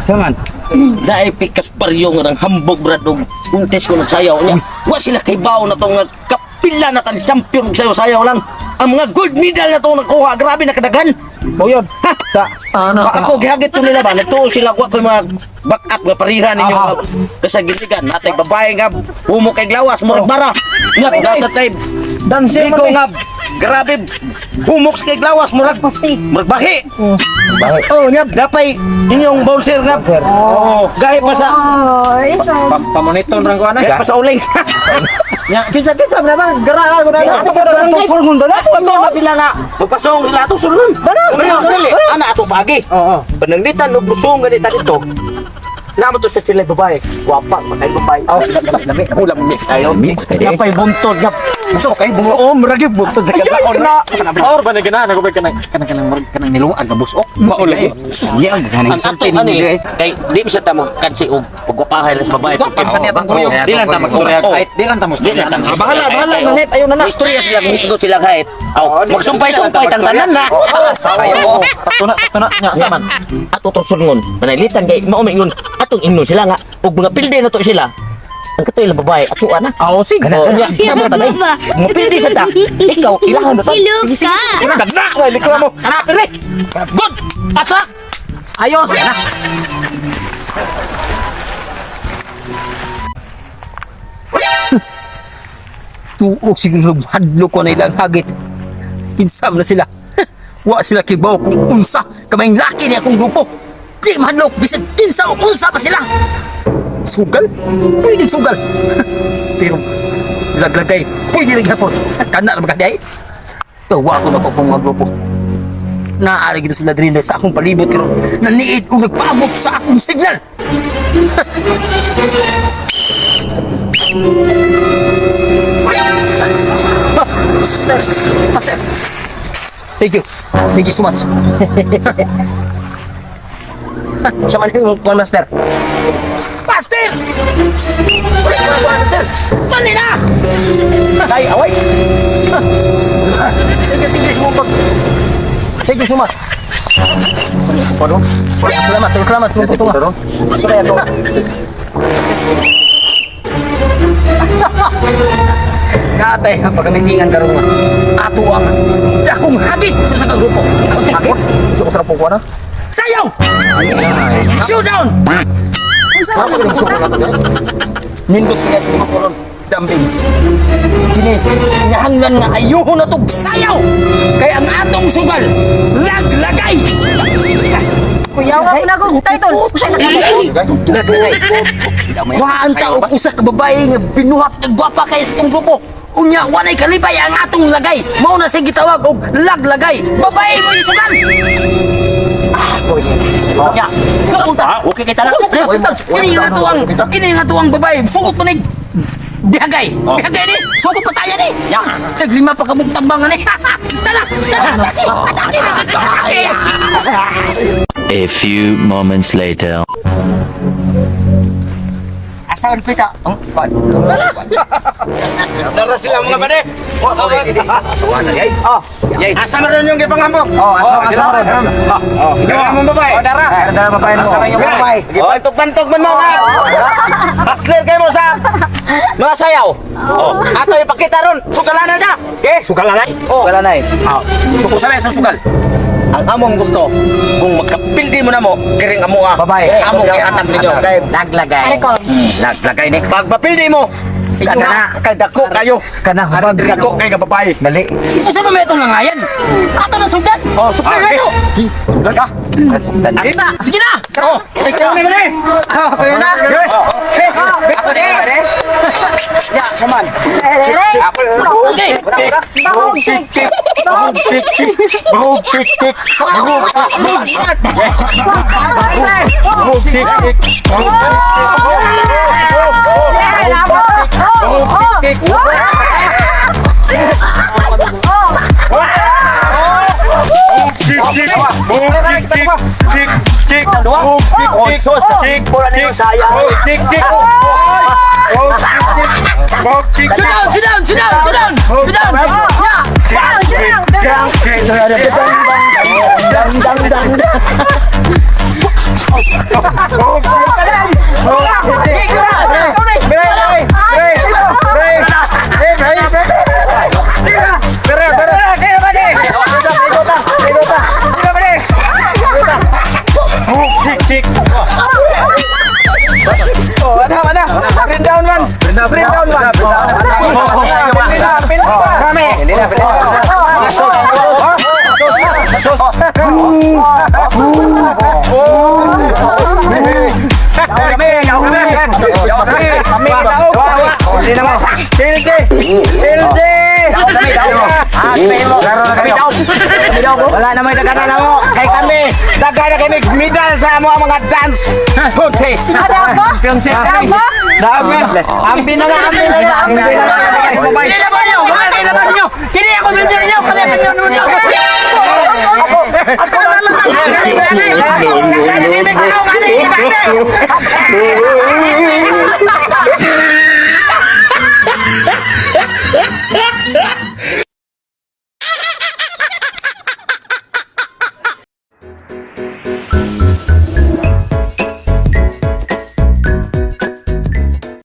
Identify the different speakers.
Speaker 1: Saman.
Speaker 2: Dahil pikas paryo nga ng hambog brad og untes ko nagsayaw niya. Wa sila kay bawo na tong kapila na tan champion sayaw lang. Ang mga gold medal na tong nakuha, grabe na kadaghan.
Speaker 1: O yun. Sana ka.
Speaker 2: Ako gihagit to nila ba, nagtuo sila wa ko mga back up nga parihan ninyo kasagiligan. Natay babae nga humo kay glawas murag bara. Nga nasa tay
Speaker 1: Dancer
Speaker 2: Biko nga grabe humok kay glawas murag bahi. Oh, nya dapay inyong bouncer nga. Oh, gahi pa sa
Speaker 1: Pamonitor rang ko
Speaker 2: gahi pa sa uling.
Speaker 1: Ya, kinsa na ba? Gara ko na.
Speaker 2: Ato pa lang kay sulgon dala. Ano sila nga magpasong sila ato sulgon. Dali. Ana ato bagi. Oo. Pananglitan og busong ganita dito. Namo to sa sila babae. Wapa matay babae.
Speaker 1: Oh, lami. Ulam mi ayo mi. Napay buntod gap. Gusto kay buo ragi buntod sa kadlaon na. Or ba na gana ko ba kanang nilungag nga busok. Maulay.
Speaker 2: Iya ang ganing
Speaker 1: santi
Speaker 2: ni kay di mi sa tamo kansi og pagpapahay sa babae.
Speaker 1: Kansa niya tang kuyo.
Speaker 2: Di lang tamo istorya kahit di lang tamo istorya.
Speaker 1: Bahala nanit ayo na na.
Speaker 2: Istorya sila misgo sila kahit. Aw, magsumpay-sumpay tang tanan na.
Speaker 1: Ayo. Tuna nya saman.
Speaker 2: Ato to sulngon. Panalitan kay mao mingon atong ingnon sila nga ug mga pilde na to sila. Ang katoy lang babae ato ana.
Speaker 1: Aw sige.
Speaker 2: Siya mo tanay. Mo pilde sa ta. Ikaw ilahan na sa.
Speaker 3: Sige, sige.
Speaker 1: Ganda ko likra mo.
Speaker 2: Kana pirli. Good. Ata.
Speaker 1: Ayos na. Tuok siguro hadlo ko na ilang hagit. Kinsam na sila. Wa sila kibaw kung unsa kamay laki niya akong grupo. Di mahadlok bisag kinsa o unsa pa sila. Sugal? Pwede sugal. Pero laglagay pwede rin hapon. Kana na magkaday. Tawa ko na ko kung mga grupo. Naari gito sila drin sa akong palibot pero naniid kung nagpaabot sa akong signal. Thank you. Thank you so much.
Speaker 2: Sa kanila mo master.
Speaker 1: Master! Tali na!
Speaker 2: Tay away.
Speaker 1: Thank you so much. Pardon? Salamat. Pardon?
Speaker 2: Sa to.
Speaker 1: Katay, pagkamintingan ka rin nga. Ato ang jakong hagit sa grupo.
Speaker 2: Hagit. Gusto ko sarap po na.
Speaker 1: Sayaw! Showdown! Nindot nga ito mga kulon. Dumpings. Kini, kinahanglan nga ayuho na itong sayaw! Kaya ang atong sugal, laglagay!
Speaker 3: Kuya, wala ko na ko. Title.
Speaker 1: Laglagay. Kuhaan tao usa ka babae nga binuhat nga gwapa kay sa itong grupo. Unya, wanay kalipay ang atong lagay. Mao na siya gitawag og laglagay. Babae mo yung sugal! Ya, sukunta.
Speaker 2: Okay kita na.
Speaker 1: Kini nga tuwang babae. Sugot mo na bihagay. Bihagay ni. Sugot pa tayo ni. Ya, sa lima pa kabugtabang ni. Tala. Atake.
Speaker 4: A few moments later.
Speaker 1: Asahan pita.
Speaker 2: Dara sila mga pade. Tuwa na yay. Yay. Asa meron yung gipangambok?
Speaker 1: Asa rin.
Speaker 2: Ikaw mong babae.
Speaker 1: Dara babae mo.
Speaker 2: Asa yung babae. Bantog-bantog man mo ka. Hustler kayo mo sa mga sayaw. Ato ipakita ron. Sugalanan ka. Okay? Sugalanay?
Speaker 1: Wala na eh.
Speaker 2: Kung sanay sa sugal. Ang among gusto, kung magkapildi mo na mo, kiring amo
Speaker 1: Babae.
Speaker 2: Among ihatag ninyo.
Speaker 1: Laglagay.
Speaker 2: Laglagay ni. Pag mapildi mo, kadako kayo.
Speaker 1: Kana
Speaker 2: Kadako kayo ka babae.
Speaker 1: Dali. Ito sa mga itong nangayan. Ato na sultan.
Speaker 2: Oh, sugal na ito.
Speaker 1: Sugal ka. Kita. Sige na.
Speaker 2: Oh, ikaw na ba rin?
Speaker 1: Kaya na.
Speaker 2: Ako din. Ya, saman.
Speaker 1: Okay.
Speaker 3: Bahog, check. Bahog, check.
Speaker 2: Bahog, tik, tik. Bahog, tik, tik.
Speaker 1: Sit down.
Speaker 2: Wala na may dagana na mo. Kay kami, dagana kami medal sa mga dance contest.
Speaker 3: Ada apa?
Speaker 2: Dami. Ambi na nga, ambi na nga.
Speaker 1: Kini naman niyo! Kini naman niyo! Kini ako bibigyan niyo! Kini ako bibigyan niyo!
Speaker 3: Ako na lang.